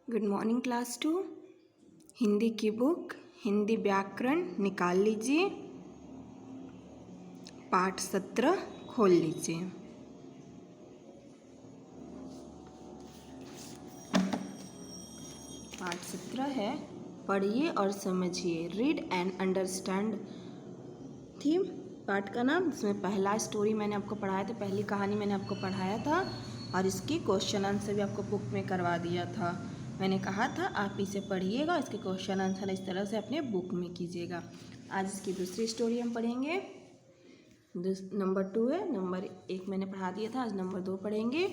Good morning class 2। Hindi की book Hindi व्याकरण निकाल लीजिए। पाठ 17 खोल लीजिए। पाठ 17 है पढ़िए और समझिए, रीड एंड अंडरस्टैंड। थीम पाठ का नाम, इसमें पहला स्टोरी मैंने आपको पढ़ाया था, पहली कहानी मैंने आपको पढ़ाया था और इसकी क्वेश्चन आंसर भी आपको बुक में करवा दिया था। मैंने कहा था आप इसे पढ़िएगा, इसके क्वेश्चन आंसर इस तरह से अपने बुक में कीजिएगा। आज इसकी दूसरी स्टोरी हम पढ़ेंगे। नंबर 2 है, नंबर 1 मैंने पढ़ा दिया था, आज नंबर 2 पढ़ेंगे।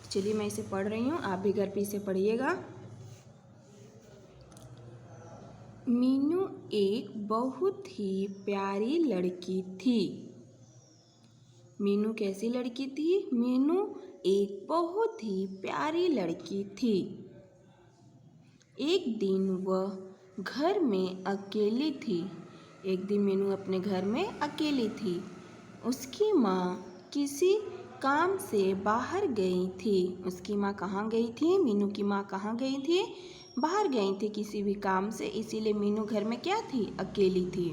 चलिए मैं इसे पढ़ रही हूँ, आप भी घर पे इसे पढ़िएगा। मीनू एक बहुत ही प्यारी लड़की थी। मीनू कैसी लड़की थी? मीनू एक बहुत ही प्यारी लड़की थी। एक दिन वह घर में अकेली थी। एक दिन मीनू अपने घर में अकेली थी। उसकी माँ किसी काम से बाहर गई थी। उसकी माँ कहाँ गई थी? मीनू की माँ कहाँ गई थी? बाहर गई थी किसी भी काम से, इसीलिए मीनू घर में क्या थी? अकेली थी।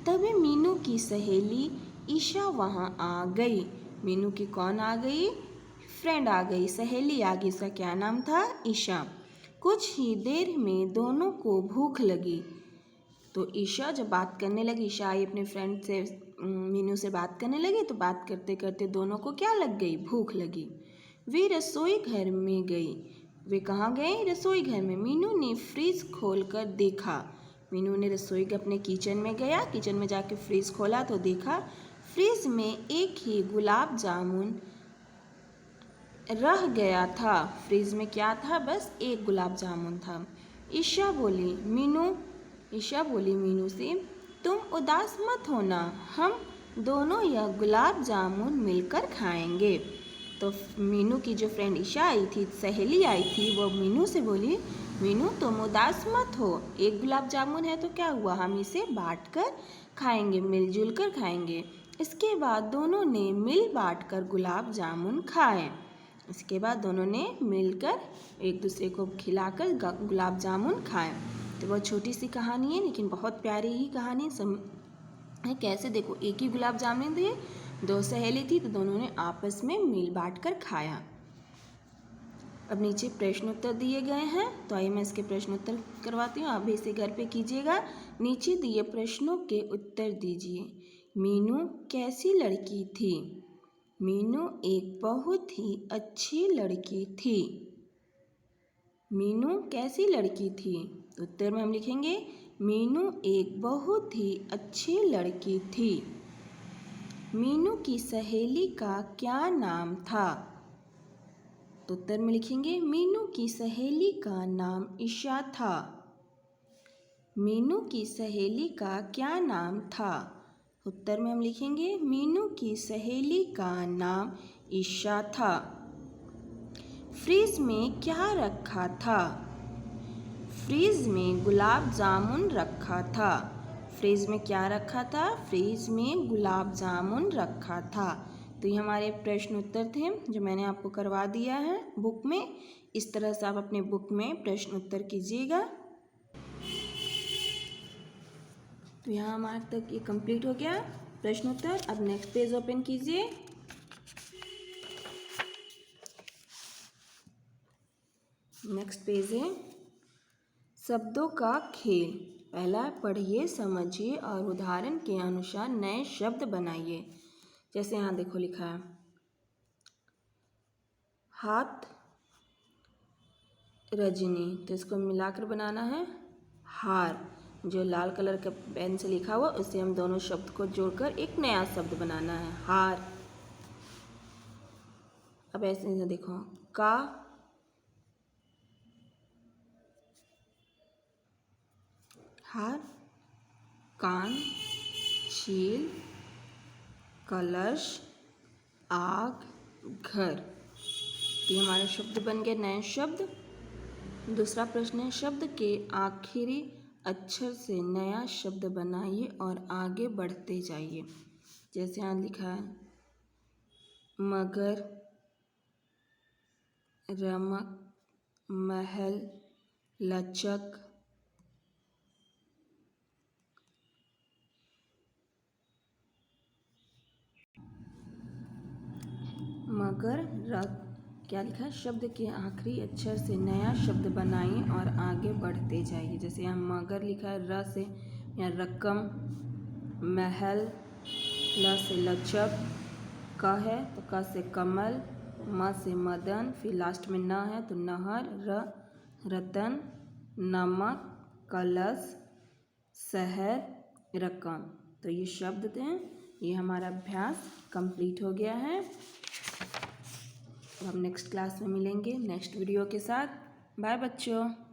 तभी मीनू की सहेली ईशा वहाँ आ गई। मीनू की कौन आ गई? फ्रेंड आ गई, सहेली आ गई। उसका क्या नाम था? ईशा। कुछ ही देर में दोनों को भूख लगी, तो ईशा जब बात करने लगी, ईशा आई अपने फ्रेंड से, मीनू से बात करने लगी। तो बात करते करते दोनों को क्या लग गई? भूख लगी। वे रसोई घर में गई। वे कहाँ गए? रसोई घर में। मीनू ने फ्रिज खोल कर देखा। मीनू ने रसोई के अपने किचन में गया, किचन में जाके फ्रिज खोला तो देखा फ्रिज में एक ही गुलाब जामुन रह गया था। फ्रिज में क्या था? बस एक गुलाब जामुन था। ईशा बोली मीनू से, तुम उदास मत होना, हम दोनों यह गुलाब जामुन मिलकर खाएंगे। तो मीनू की जो फ्रेंड ईशा आई थी, सहेली आई थी, वो मीनू से बोली, मीनू तुम उदास मत हो, एक गुलाब जामुन है तो क्या हुआ, हम इसे बांट कर खाएंगे, मिलजुल कर खाएंगे। इसके बाद दोनों ने मिल बांट कर गुलाब जामुन खाए। इसके बाद दोनों ने मिलकर एक दूसरे को खिलाकर गुलाब जामुन खाए। तो बहुत छोटी सी कहानी है लेकिन बहुत प्यारी ही कहानी है। कैसे? देखो, एक ही गुलाब जामुन थे, दो सहेली थी, तो दोनों ने आपस में मिल बांट कर खाया। अब नीचे प्रश्न उत्तर दिए गए हैं, तो आइए मैं इसके प्रश्न उत्तर करवाती हूँ, आप भी इसे घर पे कीजिएगा। नीचे दिए प्रश्नों के उत्तर दीजिए। मीनू कैसी लड़की थी? मीनू एक बहुत ही अच्छी लड़की थी। मीनू कैसी लड़की थी? उत्तर में हम लिखेंगे मीनू एक बहुत ही अच्छी लड़की थी। मीनू की सहेली का क्या नाम था? उत्तर में लिखेंगे मीनू की सहेली का नाम ईशा था। मीनू की सहेली का क्या नाम था? उत्तर में हम लिखेंगे मीनू की सहेली का नाम ईशा था। फ्रिज में क्या रखा था? फ्रिज में गुलाब जामुन रखा था। फ्रिज में क्या रखा था? फ्रिज में गुलाब जामुन रखा था। तो ये हमारे प्रश्न उत्तर थे जो मैंने आपको करवा दिया है बुक में। इस तरह से आप अपने बुक में प्रश्न उत्तर कीजिएगा। तो यहाँ हमारे तक ये कंप्लीट हो गया प्रश्न उत्तर। अब नेक्स्ट पेज ओपन कीजिए। नेक्स्ट पेज है शब्दों का खेल। पहला, पढ़िए, समझिए और उदाहरण के अनुसार नए शब्द बनाइए। जैसे यहाँ देखो लिखा है हाथ रजनी, तो इसको मिलाकर बनाना है हार। जो लाल कलर का पेन से लिखा हुआ उससे हम दोनों शब्द को जोड़कर एक नया शब्द बनाना है हार। अब ऐसे देखो का हार, कान, चील, कलश, आग, घर। तो ये हमारे शब्द बन गए नए शब्द। दूसरा प्रश्न है शब्द के आखिरी अक्षर से नया शब्द बनाइए और आगे बढ़ते जाइए। जैसे यहाँ लिखा है मगर, रमक, महल, लचक, मगर रथ। क्या लिखा है? शब्द के आखिरी अक्षर से नया शब्द बनाइए और आगे बढ़ते जाइए। जैसे यहाँ मगर लिखा है र से, यहाँ रकम, महल, ल से लचक, क है तो क से कमल, म से मदन, फिर लास्ट में न है तो नहर, रतन, नमक, कलश, शहर, रकम। तो ये शब्द हैं। ये हमारा अभ्यास कंप्लीट हो गया है। अब हम नेक्स्ट क्लास में मिलेंगे नेक्स्ट वीडियो के साथ। बाय बच्चों।